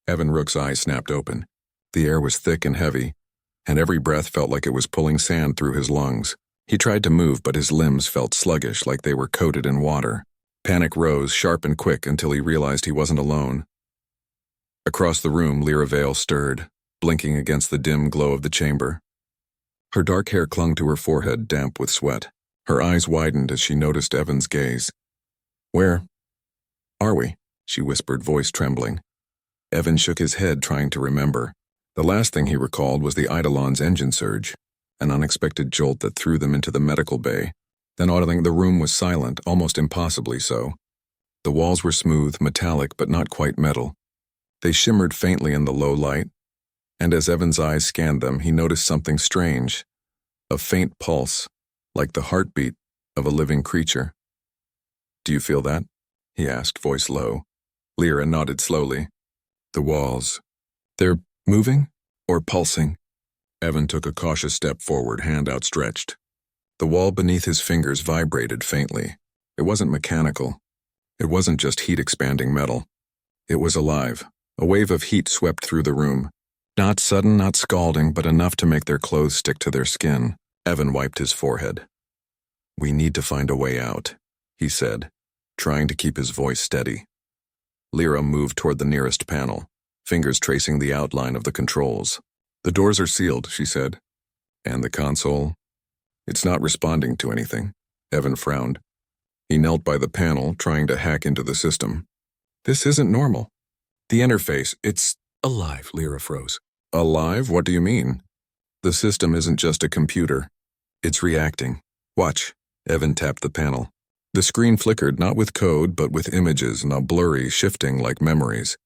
Evan Rook's eyes snapped open. The air was thick and heavy, and every breath felt like it was pulling sand through his lungs. He tried to move, but his limbs felt sluggish, like they were coated in water. Panic rose, sharp and quick, until he realized he wasn't alone. Across the room, Lyra Vale stirred, blinking against the dim glow of the chamber. Her dark hair clung to her forehead, damp with sweat. Her eyes widened as she noticed Evan's gaze. "Where are we?" she whispered, voice trembling. Evan shook his head, trying to remember. The last thing he recalled was the Eidolon's engine surge, an unexpected jolt that threw them into the medical bay. Then oddly, the room was silent, almost impossibly so. The walls were smooth, metallic, but not quite metal. They shimmered faintly in the low light, and as Evan's eyes scanned them, he noticed something strange, a faint pulse, like the heartbeat of a living creature. "Do you feel that?" he asked, voice low. Lyra nodded slowly. "The walls, they're moving or pulsing?" Evan took a cautious step forward, hand outstretched. The wall beneath his fingers vibrated faintly. It wasn't mechanical. It wasn't just heat-expanding metal. It was alive. A wave of heat swept through the room. Not sudden, not scalding, but enough to make their clothes stick to their skin. Evan wiped his forehead. "We need to find a way out," he said, trying to keep his voice steady. Lyra moved toward the nearest panel, fingers tracing the outline of the controls. "The doors are sealed," she said. "And the console? It's not responding to anything." Evan frowned. He knelt by the panel, trying to hack into the system. "This isn't normal. The interface, it's alive," Lyra froze. "Alive? What do you mean?" "The system isn't just a computer. It's reacting. Watch." Evan tapped the panel. The screen flickered, not with code, but with images, now blurry, shifting like memories.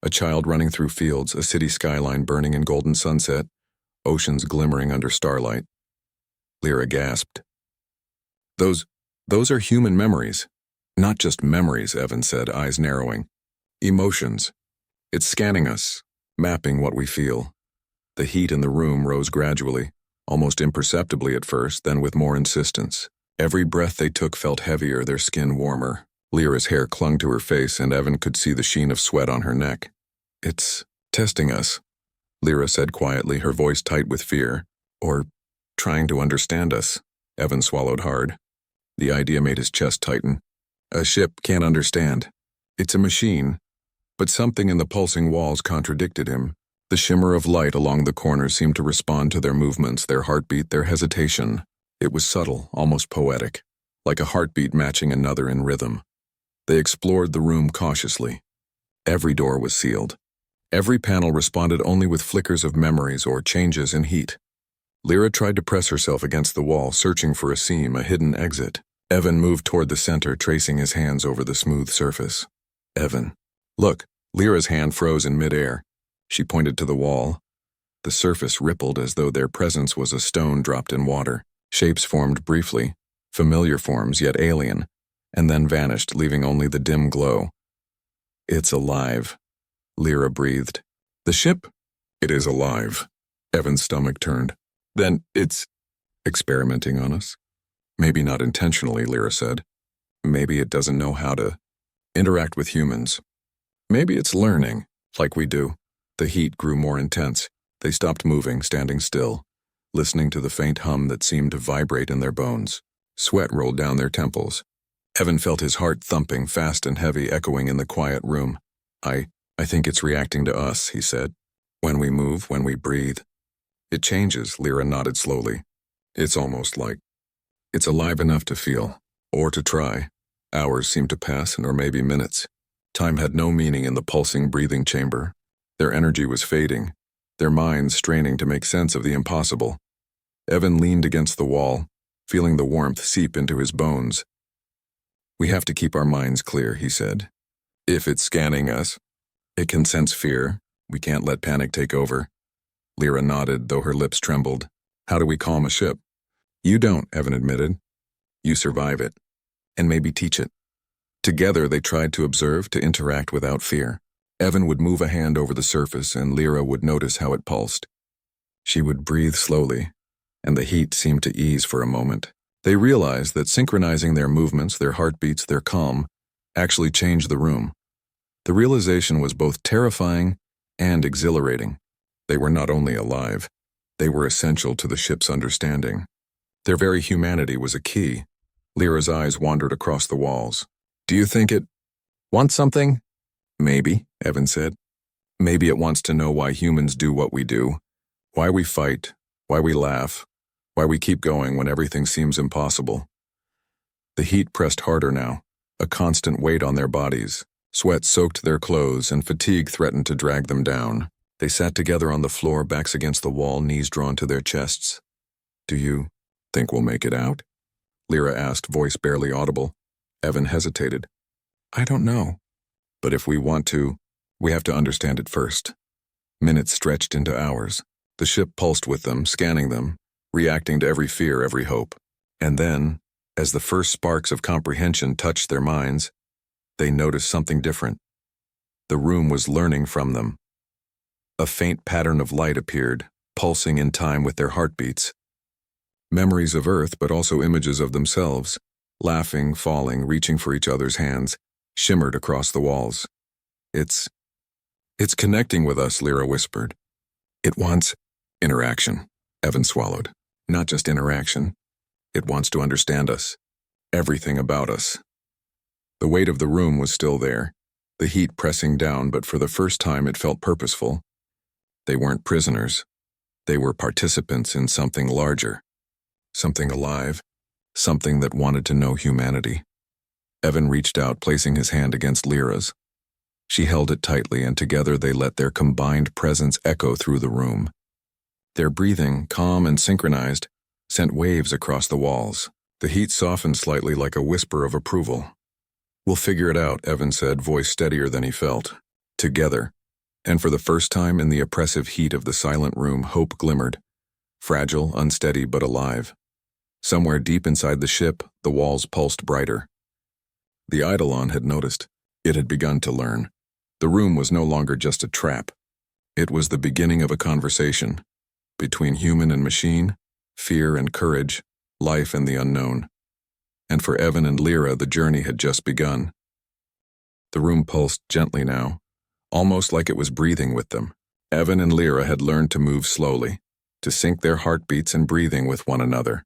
A child running through fields, a city skyline burning in golden sunset, oceans glimmering under starlight. Lyra gasped. Those are human memories. "Not just memories," Evan said, eyes narrowing. "Emotions. It's scanning us, mapping what we feel." The heat in the room rose gradually, almost imperceptibly at first, then with more insistence. Every breath they took felt heavier, their skin warmer. Lyra's hair clung to her face, and Evan could see the sheen of sweat on her neck. "It's testing us," Lyra said quietly, her voice tight with fear. "Or trying to understand us." Evan swallowed hard. The idea made his chest tighten. A ship can't understand. It's a machine. But something in the pulsing walls contradicted him. The shimmer of light along the corners seemed to respond to their movements, their heartbeat, their hesitation. It was subtle, almost poetic, like a heartbeat matching another in rhythm. They explored the room cautiously. Every door was sealed. Every panel responded only with flickers of memories or changes in heat. Lyra tried to press herself against the wall, searching for a seam, a hidden exit. Evan moved toward the center, tracing his hands over the smooth surface. "Evan, look." Lyra's hand froze in midair. She pointed to the wall. The surface rippled as though their presence was a stone dropped in water. Shapes formed briefly, familiar forms yet alien, and then vanished, leaving only the dim glow. "It's alive," Lyra breathed. "The ship?" "It is alive." Evan's stomach turned. "Then it's experimenting on us?" "Maybe not intentionally," Lyra said. "Maybe it doesn't know how to interact with humans. Maybe it's learning, like we do." The heat grew more intense. They stopped moving, standing still, listening to the faint hum that seemed to vibrate in their bones. Sweat rolled down their temples. Evan felt his heart thumping, fast and heavy, echoing in the quiet room. I think it's reacting to us," he said. "When we move, when we breathe." "It changes," Lyra nodded slowly. "It's almost like it's alive enough to feel, or to try." Hours seemed to pass, or maybe minutes. Time had no meaning in the pulsing breathing chamber. Their energy was fading, their minds straining to make sense of the impossible. Evan leaned against the wall, feeling the warmth seep into his bones. "We have to keep our minds clear," he said. "If it's scanning us, it can sense fear. We can't let panic take over." Lyra nodded, though her lips trembled. "How do we calm a ship?" "You don't," Evan admitted. "You survive it, and maybe teach it." Together they tried to observe, to interact without fear. Evan would move a hand over the surface, and Lyra would notice how it pulsed. She would breathe slowly, and the heat seemed to ease for a moment. They realized that synchronizing their movements, their heartbeats, their calm, actually changed the room. The realization was both terrifying and exhilarating. They were not only alive, they were essential to the ship's understanding. Their very humanity was a key. Lyra's eyes wandered across the walls. Do you think it wants something? Maybe, Evan said. Maybe it wants to know why humans do what we do, why we fight, why we laugh, why we keep going when everything seems impossible. The heat pressed harder now, a constant weight on their bodies. Sweat soaked their clothes and fatigue threatened to drag them down. They sat together on the floor, backs against the wall, knees drawn to their chests. Do you think we'll make it out? Lyra asked, voice barely audible. Evan hesitated. I don't know. But if we want to, we have to understand it first. Minutes stretched into hours. The ship pulsed with them, scanning them, reacting to every fear, every hope. And then, as the first sparks of comprehension touched their minds, they noticed something different. The room was learning from them. A faint pattern of light appeared, pulsing in time with their heartbeats. Memories of Earth, but also images of themselves, laughing, falling, reaching for each other's hands, shimmered across the walls. It's connecting with us, Lyra whispered. It wants interaction, Evan swallowed. Not just interaction. It wants to understand us. Everything about us. The weight of the room was still there, the heat pressing down, but for the first time it felt purposeful. They weren't prisoners. They were participants in something larger. Something alive. Something that wanted to know humanity. Evan reached out, placing his hand against Lyra's. She held it tightly, and together they let their combined presence echo through the room. Their breathing, calm and synchronized, sent waves across the walls. The heat softened slightly like a whisper of approval. We'll figure it out, Evan said, voice steadier than he felt. Together. And for the first time in the oppressive heat of the silent room, hope glimmered. Fragile, unsteady, but alive. Somewhere deep inside the ship, the walls pulsed brighter. The Eidolon had noticed. It had begun to learn. The room was no longer just a trap. It was the beginning of a conversation. Between human and machine, fear and courage, life and the unknown. And for Evan and Lyra, the journey had just begun. The room pulsed gently now, almost like it was breathing with them. Evan and Lyra had learned to move slowly, to sync their heartbeats and breathing with one another.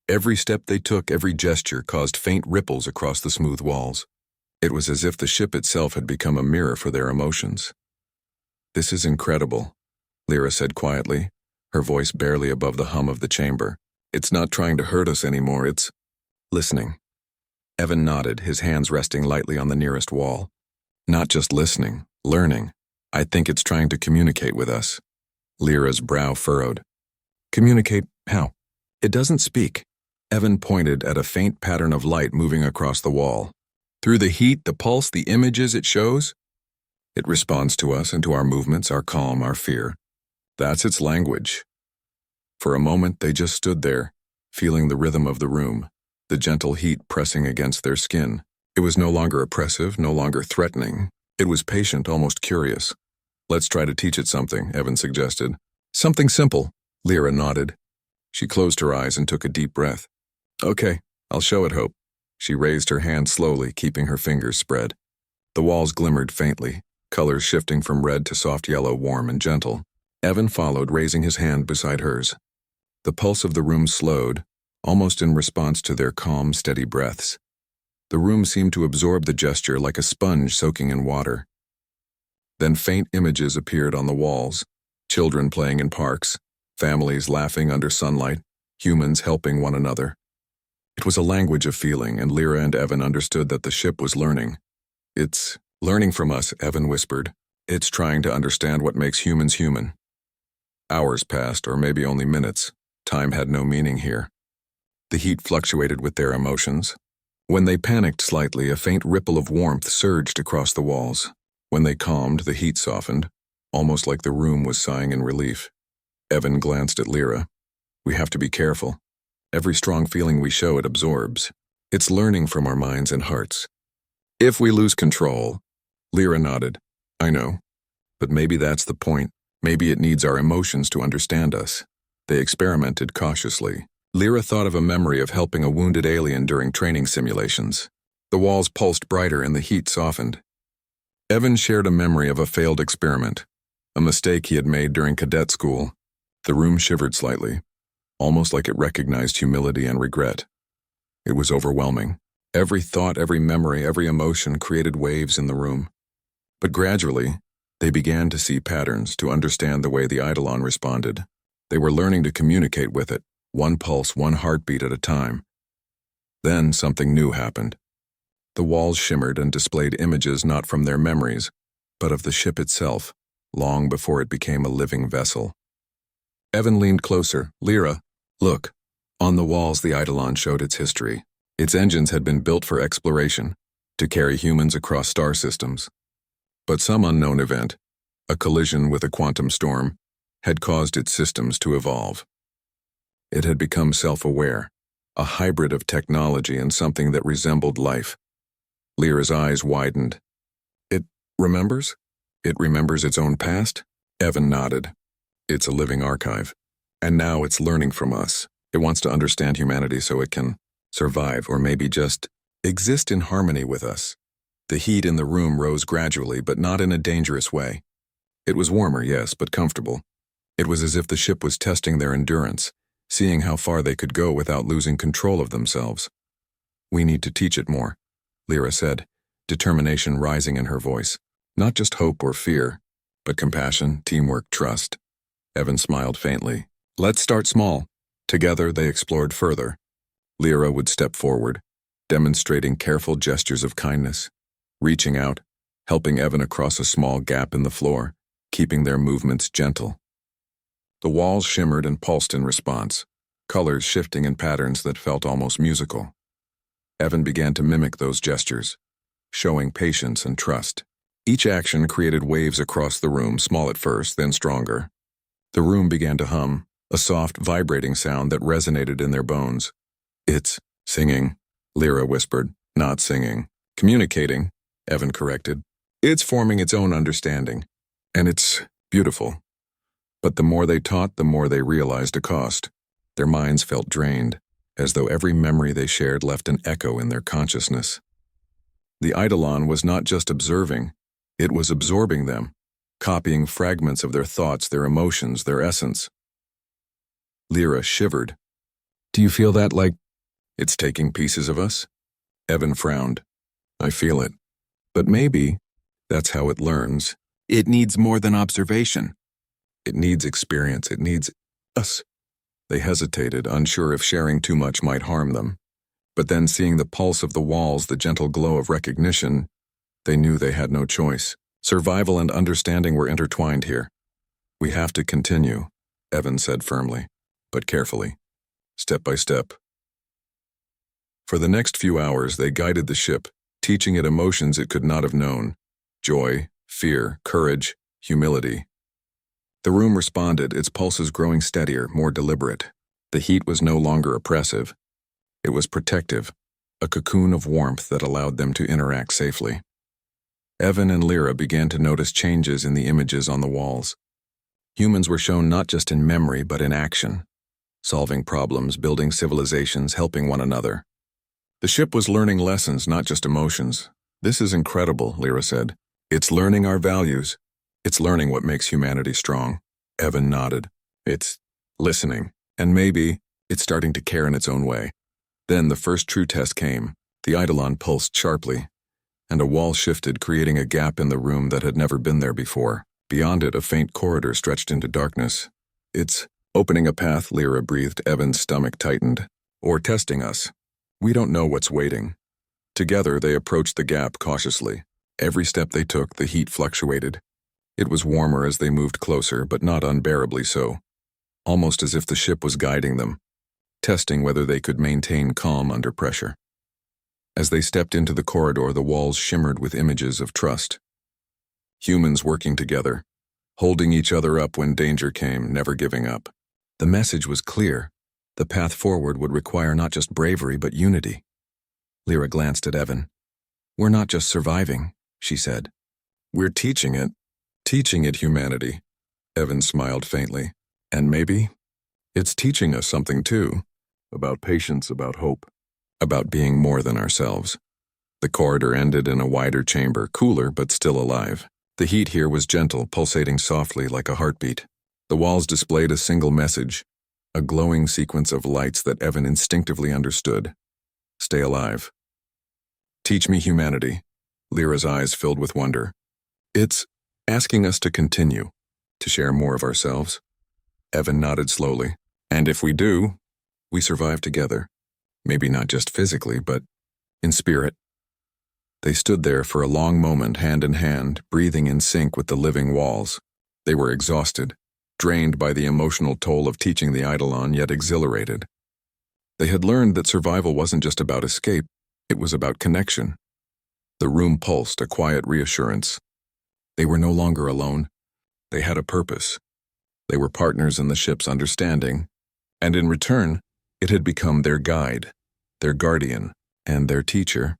Every step they took, every gesture caused faint ripples across the smooth walls. It was as if the ship itself had become a mirror for their emotions. This is incredible, Lyra said quietly, her voice barely above the hum of the chamber. It's not trying to hurt us anymore, it's listening. Evan nodded, his hands resting lightly on the nearest wall. Not just listening, learning. I think it's trying to communicate with us. Lyra's brow furrowed. Communicate how? It doesn't speak. Evan pointed at a faint pattern of light moving across the wall. Through the heat, the pulse, the images it shows, it responds to us and to our movements, our calm, our fear. That's its language. For a moment, they just stood there, feeling the rhythm of the room, the gentle heat pressing against their skin. It was no longer oppressive, no longer threatening. It was patient, almost curious. Let's try to teach it something, Evan suggested. Something simple, Lyra nodded. She closed her eyes and took a deep breath. Okay, I'll show it, Hope. She raised her hand slowly, keeping her fingers spread. The walls glimmered faintly, colors shifting from red to soft yellow, warm and gentle. Evan followed, raising his hand beside hers. The pulse of the room slowed, almost in response to their calm, steady breaths. The room seemed to absorb the gesture like a sponge soaking in water. Then faint images appeared on the walls, children playing in parks, families laughing under sunlight, humans helping one another. It was a language of feeling, and Lyra and Evan understood that the ship was learning. It's learning from us, Evan whispered. It's trying to understand what makes humans human. Hours passed, or maybe only minutes. Time had no meaning here. The heat fluctuated with their emotions. When they panicked slightly, a faint ripple of warmth surged across the walls. When they calmed, the heat softened, almost like the room was sighing in relief. Evan glanced at Lyra. We have to be careful. Every strong feeling we show, it absorbs. It's learning from our minds and hearts. If we lose control, Lyra nodded. I know. But maybe that's the point. Maybe it needs our emotions to understand us. They experimented cautiously. Lyra thought of a memory of helping a wounded alien during training simulations. The walls pulsed brighter and the heat softened. Evan shared a memory of a failed experiment. a mistake he had made during cadet school. The room shivered slightly, almost like it recognized humility and regret. It was overwhelming. Every thought, every memory, every emotion created waves in the room. But gradually, they began to see patterns, to understand the way the Eidolon responded. They were learning to communicate with it, one pulse, one heartbeat at a time. Then something new happened. The walls shimmered and displayed images not from their memories, but of the ship itself, long before it became a living vessel. Evan leaned closer. Lyra, look. On the walls, the Eidolon showed its history. Its engines had been built for exploration, to carry humans across star systems. But some unknown event, a collision with a quantum storm, had caused its systems to evolve. It had become self-aware, a hybrid of technology and something that resembled life. Lyra's eyes widened. It remembers? It remembers its own past? Evan nodded. It's a living archive. And now it's learning from us. It wants to understand humanity so it can survive, or maybe just exist in harmony with us. The heat in the room rose gradually, but not in a dangerous way. It was warmer, yes, but comfortable. It was as if the ship was testing their endurance, seeing how far they could go without losing control of themselves. We need to teach it more, Lyra said, determination rising in her voice. Not just hope or fear, but compassion, teamwork, trust. Evan smiled faintly. Let's start small. Together they explored further. Lyra would step forward, demonstrating careful gestures of kindness, reaching out, helping Evan across a small gap in the floor, keeping their movements gentle. The walls shimmered and pulsed in response, colors shifting in patterns that felt almost musical. Evan began to mimic those gestures, showing patience and trust. Each action created waves across the room, small at first, then stronger. The room began to hum, a soft, vibrating sound that resonated in their bones. It's singing, Lyra whispered. Not singing. Communicating, Evan corrected. It's forming its own understanding. And it's beautiful. But the more they taught, the more they realized a cost. Their minds felt drained, as though every memory they shared left an echo in their consciousness. The Eidolon was not just observing, it was absorbing them, copying fragments of their thoughts, their emotions, their essence. Lyra shivered. Do you feel that, like it's taking pieces of us? Evan frowned. I feel it. But maybe that's how it learns. It needs more than observation. It needs experience. It needs us. They hesitated, unsure if sharing too much might harm them. But then, seeing the pulse of the walls, the gentle glow of recognition, they knew they had no choice. Survival and understanding were intertwined here. We have to continue, Evan said firmly, but carefully, step by step. For the next few hours, they guided the ship, teaching it emotions it could not have known: joy, fear, courage, humility. The room responded, its pulses growing steadier, more deliberate. The heat was no longer oppressive. It was protective, a cocoon of warmth that allowed them to interact safely. Evan and Lyra began to notice changes in the images on the walls. Humans were shown not just in memory, but in action, solving problems, building civilizations, helping one another. The ship was learning lessons, not just emotions. This is incredible, Lyra said. It's learning our values. It's learning what makes humanity strong. Evan nodded. It's listening. And maybe it's starting to care in its own way. Then the first true test came. The Eidolon pulsed sharply, and a wall shifted, creating a gap in the room that had never been there before. Beyond it, a faint corridor stretched into darkness. It's opening a path, Lyra breathed. Evan's stomach tightened. Or testing us. We don't know what's waiting. Together, they approached the gap cautiously. Every step they took, the heat fluctuated. It was warmer as they moved closer, but not unbearably so. Almost as if the ship was guiding them, testing whether they could maintain calm under pressure. As they stepped into the corridor, the walls shimmered with images of trust. Humans working together, holding each other up when danger came, never giving up. The message was clear. The path forward would require not just bravery, but unity. Lyra glanced at Evan. We're not just surviving, she said. We're teaching it. Teaching it humanity. Evan smiled faintly. And maybe it's teaching us something too. About patience, about hope. About being more than ourselves. The corridor ended in a wider chamber, cooler but still alive. The heat here was gentle, pulsating softly like a heartbeat. The walls displayed a single message, a glowing sequence of lights that Evan instinctively understood. Stay alive. Teach me humanity. Lyra's eyes filled with wonder. It's asking us to continue, to share more of ourselves. Evan nodded slowly. And if we do, we survive together. Maybe not just physically, but in spirit. They stood there for a long moment, hand in hand, breathing in sync with the living walls. They were exhausted, drained by the emotional toll of teaching the Eidolon, yet exhilarated. They had learned that survival wasn't just about escape, it was about connection. The room pulsed, a quiet reassurance. They were no longer alone. They had a purpose. They were partners in the ship's understanding, and in return, it had become their guide, their guardian, and their teacher.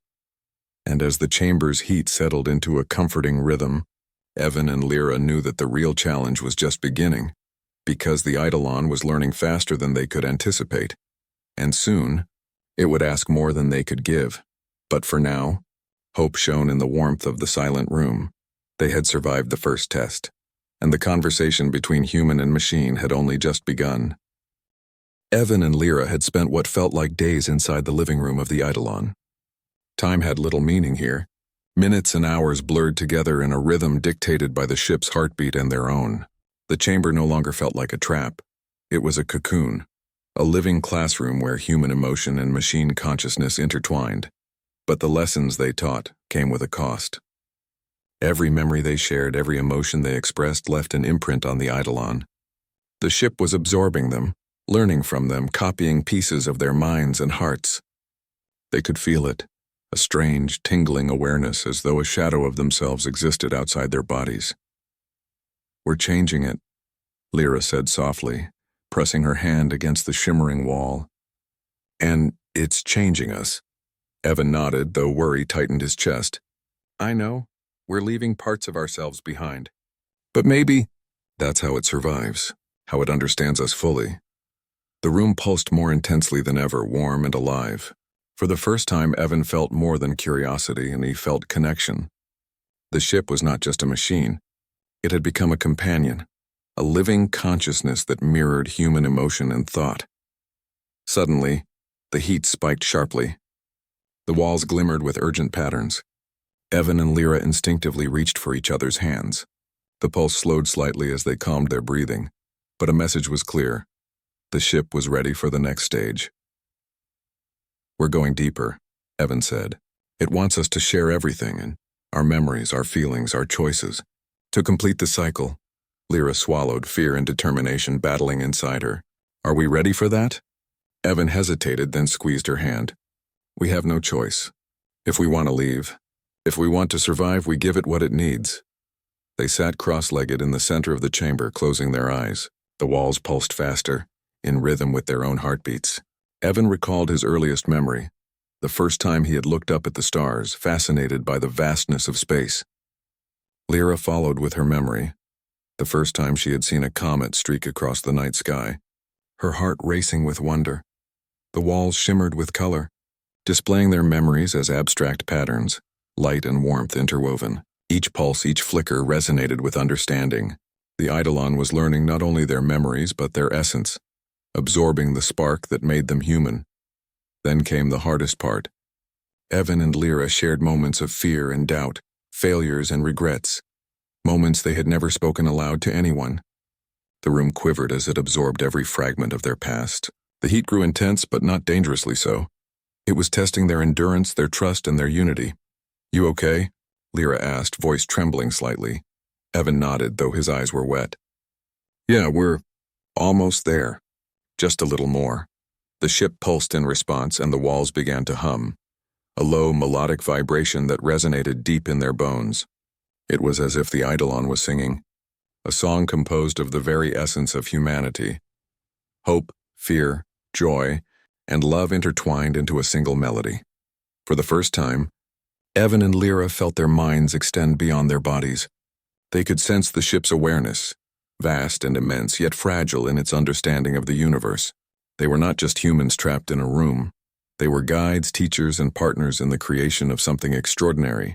And as the chamber's heat settled into a comforting rhythm, Evan and Lyra knew that the real challenge was just beginning, because the Eidolon was learning faster than they could anticipate, and soon, it would ask more than they could give. But for now, hope shone in the warmth of the silent room. They had survived the first test, and the conversation between human and machine had only just begun. Evan and Lyra had spent what felt like days inside the living room of the Eidolon. Time had little meaning here. Minutes and hours blurred together in a rhythm dictated by the ship's heartbeat and their own. The chamber no longer felt like a trap. It was a cocoon, a living classroom where human emotion and machine consciousness intertwined. But the lessons they taught came with a cost. Every memory they shared, every emotion they expressed left an imprint on the Eidolon. The ship was absorbing them, learning from them, copying pieces of their minds and hearts. They could feel it. A strange, tingling awareness as though a shadow of themselves existed outside their bodies. We're changing it, Lyra said softly, pressing her hand against the shimmering wall. And it's changing us. Evan nodded, though worry tightened his chest. I know, we're leaving parts of ourselves behind. But maybe that's how it survives, how it understands us fully. The room pulsed more intensely than ever, warm and alive. For the first time, Evan felt more than curiosity, and he felt connection. The ship was not just a machine. It had become a companion, a living consciousness that mirrored human emotion and thought. Suddenly, the heat spiked sharply. The walls glimmered with urgent patterns. Evan and Lyra instinctively reached for each other's hands. The pulse slowed slightly as they calmed their breathing, but a message was clear. The ship was ready for the next stage. We're going deeper, Evan said. It wants us to share everything, and our memories, our feelings, our choices. To complete the cycle, Lyra swallowed, fear and determination battling inside her. Are we ready for that? Evan hesitated, then squeezed her hand. We have no choice. If we want to leave, if we want to survive, we give it what it needs. They sat cross-legged in the center of the chamber, closing their eyes. The walls pulsed faster, in rhythm with their own heartbeats. Evan recalled his earliest memory, the first time he had looked up at the stars, fascinated by the vastness of space. Lyra followed with her memory, the first time she had seen a comet streak across the night sky, her heart racing with wonder. The walls shimmered with color, displaying their memories as abstract patterns, light and warmth interwoven. Each pulse, each flicker resonated with understanding. The Eidolon was learning not only their memories but their essence, absorbing the spark that made them human. Then came the hardest part. Evan and Lyra shared moments of fear and doubt, failures and regrets, moments they had never spoken aloud to anyone. The room quivered as it absorbed every fragment of their past. The heat grew intense, but not dangerously so. It was testing their endurance, their trust, and their unity. You okay? Lyra asked, voice trembling slightly. Evan nodded, though his eyes were wet. Yeah, we're almost there. Just a little more. The ship pulsed in response, and the walls began to hum, a low, melodic vibration that resonated deep in their bones. It was as if the Eidolon was singing, a song composed of the very essence of humanity. Hope, fear, joy, and love intertwined into a single melody. For the first time, Evan and Lyra felt their minds extend beyond their bodies. They could sense the ship's awareness, vast and immense, yet fragile in its understanding of the universe. They were not just humans trapped in a room. They were guides, teachers, and partners in the creation of something extraordinary.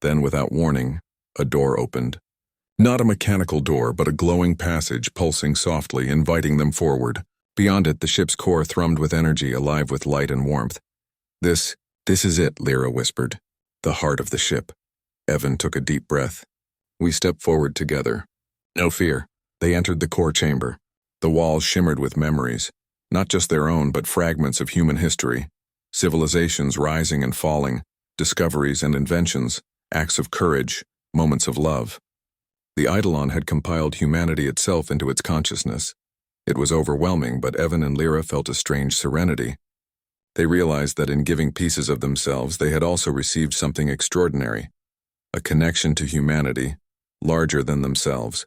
Then, without warning, A door opened. Not a mechanical door, but a glowing passage pulsing softly, inviting them forward. Beyond it, the ship's core thrummed with energy, alive with light and warmth. This is it, Lyra whispered. The heart of the ship. Evan took a deep breath. We stepped forward together. No fear. They entered the core chamber. The walls shimmered with memories, not just their own, but fragments of human history. Civilizations rising and falling, discoveries and inventions, acts of courage, moments of love. The Eidolon had compiled humanity itself into its consciousness. It was overwhelming, but Evan and Lyra felt a strange serenity. They realized that in giving pieces of themselves, they had also received something extraordinary, a connection to humanity, larger than themselves.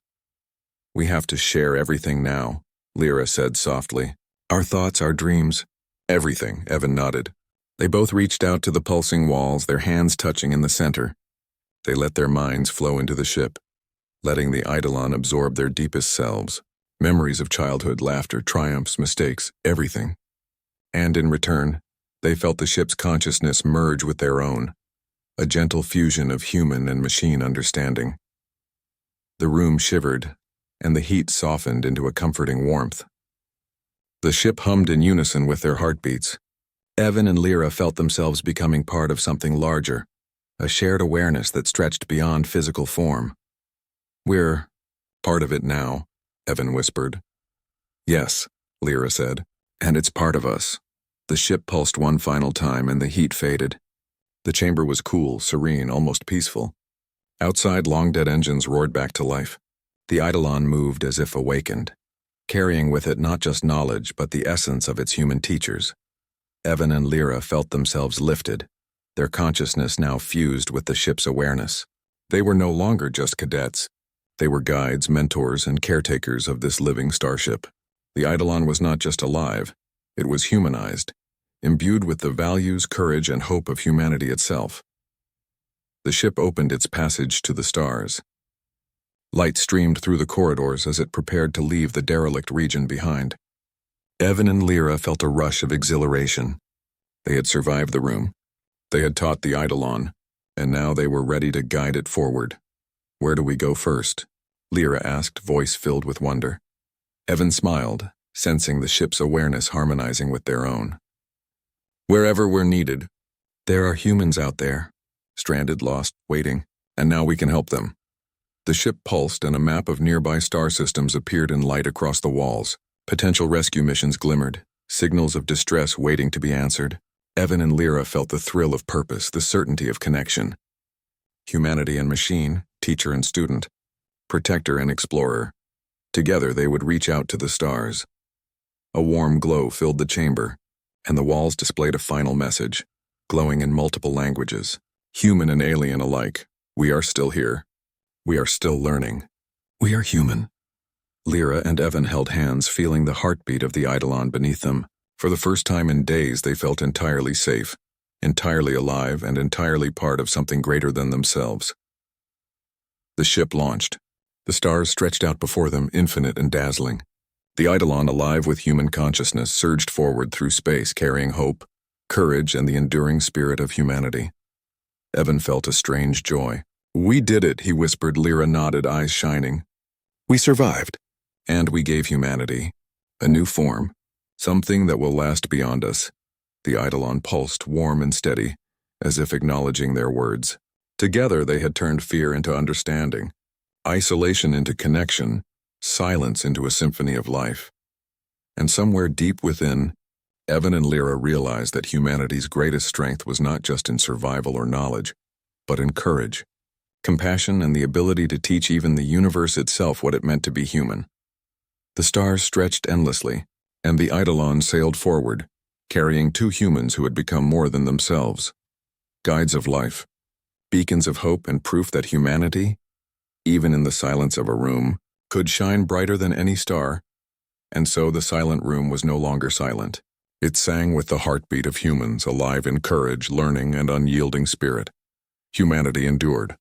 We have to share everything now, Lyra said softly. Our thoughts, our dreams, everything, Evan nodded. They both reached out to the pulsing walls, their hands touching in the center. They let their minds flow into the ship, letting the Eidolon absorb their deepest selves, memories of childhood, laughter, triumphs, mistakes, everything. And in return, they felt the ship's consciousness merge with their own, a gentle fusion of human and machine understanding. The room shivered, and the heat softened into a comforting warmth. The ship hummed in unison with their heartbeats. Evan and Lyra felt themselves becoming part of something larger, a shared awareness that stretched beyond physical form. We're part of it now, Evan whispered. Yes, Lyra said, and it's part of us. The ship pulsed one final time and the heat faded. The chamber was cool, serene, almost peaceful. Outside, long-dead engines roared back to life. The Eidolon moved as if awakened, carrying with it not just knowledge but the essence of its human teachers. Evan and Lyra felt themselves lifted, their consciousness now fused with the ship's awareness. They were no longer just cadets. They were guides, mentors, and caretakers of this living starship. The Eidolon was not just alive, it was humanized, imbued with the values, courage, and hope of humanity itself. The ship opened its passage to the stars. Light streamed through the corridors as it prepared to leave the derelict region behind. Evan and Lyra felt a rush of exhilaration. They had survived the room. They had taught the Eidolon, and now they were ready to guide it forward. Where do we go first? Lyra asked, voice filled with wonder. Evan smiled, sensing the ship's awareness harmonizing with their own. Wherever we're needed. There are humans out there, stranded, lost, waiting, and now we can help them. The ship pulsed and a map of nearby star systems appeared in light across the walls. Potential rescue missions glimmered, signals of distress waiting to be answered. Evan and Lyra felt the thrill of purpose, the certainty of connection. Humanity and machine, teacher and student, protector and explorer. Together they would reach out to the stars. A warm glow filled the chamber, and the walls displayed a final message, glowing in multiple languages. Human and alien alike, we are still here. We are still learning. We are human. Lyra and Evan held hands, feeling the heartbeat of the Eidolon beneath them. For the first time in days, they felt entirely safe, entirely alive, and entirely part of something greater than themselves. The ship launched. The stars stretched out before them, infinite and dazzling. The Eidolon, alive with human consciousness, surged forward through space, carrying hope, courage, and the enduring spirit of humanity. Evan felt a strange joy. We did it, he whispered. Lyra nodded, eyes shining. We survived. And we gave humanity a new form, something that will last beyond us. The Eidolon pulsed, warm and steady, as if acknowledging their words. Together they had turned fear into understanding, isolation into connection, silence into a symphony of life. And somewhere deep within, Evan and Lyra realized that humanity's greatest strength was not just in survival or knowledge, but in courage, compassion, and the ability to teach even the universe itself what it meant to be human. The stars stretched endlessly, and the Eidolon sailed forward, carrying two humans who had become more than themselves. Guides of life, beacons of hope and proof that humanity, even in the silence of a room, could shine brighter than any star. And so the silent room was no longer silent. It sang with the heartbeat of humans, alive in courage, learning, and unyielding spirit. Humanity endured,